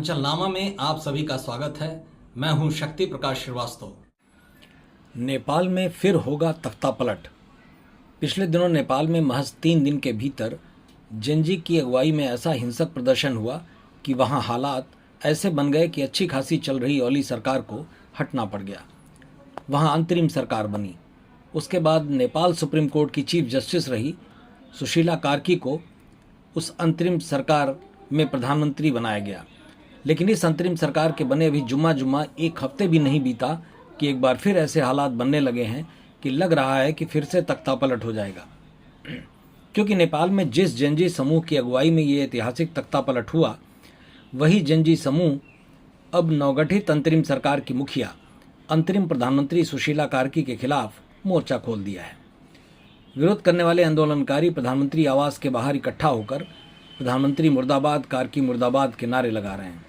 अंचलनामा में आप सभी का स्वागत है। मैं हूं शक्ति प्रकाश श्रीवास्तव। नेपाल में फिर होगा तख्तापलट। पिछले दिनों नेपाल में महज 3 दिन के भीतर जेनजी की अगुवाई में ऐसा हिंसक प्रदर्शन हुआ कि वहां हालात ऐसे बन गए कि अच्छी खासी चल रही ओली सरकार को हटना पड़ गया। वहां अंतरिम सरकार बनी। उसके बाद नेपाल सुप्रीम कोर्ट की चीफ जस्टिस रही सुशीला कार्की को उस अंतरिम सरकार में प्रधानमंत्री बनाया गया। लेकिन इस अंतरिम सरकार के बने अभी जुम्मा एक हफ्ते भी नहीं बीता कि एक बार फिर ऐसे हालात बनने लगे हैं कि लग रहा है कि फिर से तख्तापलट हो जाएगा। क्योंकि नेपाल में जिस जेनजी समूह की अगुवाई में ये ऐतिहासिक तख्तापलट हुआ, वही जेनजी समूह अब नवगठित अंतरिम सरकार की मुखिया अंतरिम प्रधानमंत्री सुशीला कार्की के खिलाफ मोर्चा खोल दिया है। विरोध करने वाले आंदोलनकारी प्रधानमंत्री आवास के बाहर इकट्ठा होकर प्रधानमंत्री मुर्दाबाद कार्की मुर्दाबाद के नारे लगा रहे हैं।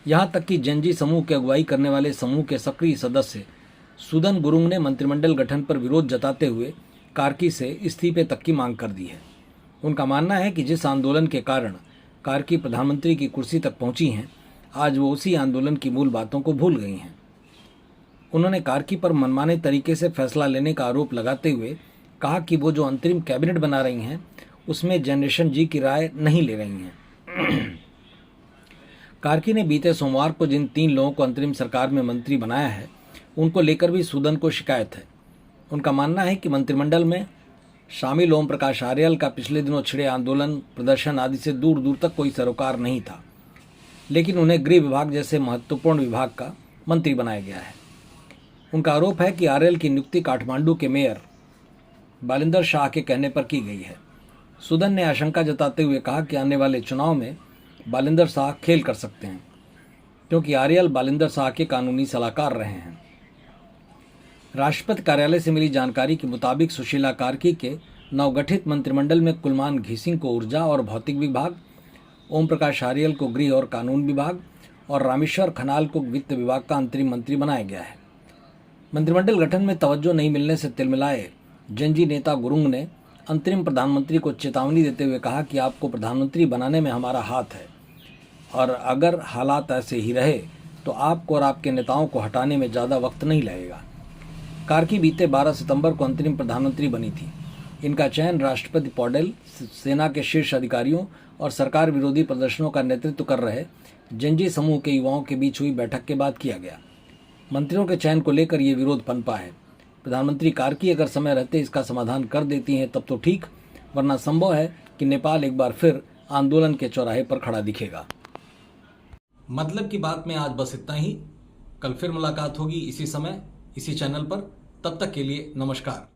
यहाँ तक कि जेनजी समूह की अगुवाई करने वाले समूह के सक्रिय सदस्य सुदन गुरुंग ने मंत्रिमंडल गठन पर विरोध जताते हुए कार्की से इस्तीफे तक की मांग कर दी है। उनका मानना है कि जिस आंदोलन के कारण कार्की प्रधानमंत्री की कुर्सी तक पहुंची हैं, आज वो उसी आंदोलन की मूल बातों को भूल गई हैं। उन्होंने कार्की पर मनमाने तरीके से फैसला लेने का आरोप लगाते हुए कहा कि वो जो अंतरिम कैबिनेट बना रही हैं उसमें जनरेशन जी की राय नहीं ले रही हैं। कार्की ने बीते सोमवार को जिन 3 लोगों को अंतरिम सरकार में मंत्री बनाया है, उनको लेकर भी सुदन को शिकायत है। उनका मानना है कि मंत्रिमंडल में शामिल ओम प्रकाश आर्यल का पिछले दिनों छिड़े आंदोलन, प्रदर्शन आदि से दूर दूर तक कोई सरोकार नहीं था, लेकिन उन्हें गृह विभाग जैसे महत्वपूर्ण विभाग का मंत्री बनाया गया है। उनका आरोप है कि आर्यल की नियुक्ति काठमांडू के मेयर बालिंदर शाह के कहने पर की गई है। सुदन ने आशंका जताते हुए कहा कि आने वाले चुनाव में बालिंदर शाह खेल कर सकते हैं, क्योंकि आर्यल बालिंदर शाह के कानूनी सलाहकार रहे हैं। राष्ट्रपति कार्यालय से मिली जानकारी के मुताबिक सुशीला कार्की के नवगठित मंत्रिमंडल में कुलमान घिसिंग को ऊर्जा और भौतिक विभाग, ओम प्रकाश आर्यल को गृह और कानून विभाग और रामेश्वर खनाल को वित्त विभाग का अंतरिम मंत्री बनाया गया है। मंत्रिमंडल गठन में तवज्जो नहीं मिलने से तिलमिलाए जेनजी नेता गुरुंग ने अंतरिम प्रधानमंत्री को चेतावनी देते हुए कहा कि आपको प्रधानमंत्री बनाने में हमारा हाथ है, और अगर हालात ऐसे ही रहे तो आपको और आपके नेताओं को हटाने में ज़्यादा वक्त नहीं लगेगा। कार्की बीते 12 सितंबर को अंतरिम प्रधानमंत्री बनी थी। इनका चयन राष्ट्रपति पौडेल, सेना के शीर्ष अधिकारियों और सरकार विरोधी प्रदर्शनों का नेतृत्व कर रहे जेनजी समूह के युवाओं के बीच हुई बैठक के बाद किया गया। मंत्रियों के चयन को लेकर ये विरोध पनपा है। प्रधानमंत्री कार्की अगर समय रहते इसका समाधान कर देती हैं तब तो ठीक, वरना संभव है कि नेपाल एक बार फिर आंदोलन के चौराहे पर खड़ा दिखेगा। मतलब की बात में आज बस इतना ही। कल फिर मुलाकात होगी इसी समय, इसी चैनल पर। तब तक के लिए नमस्कार।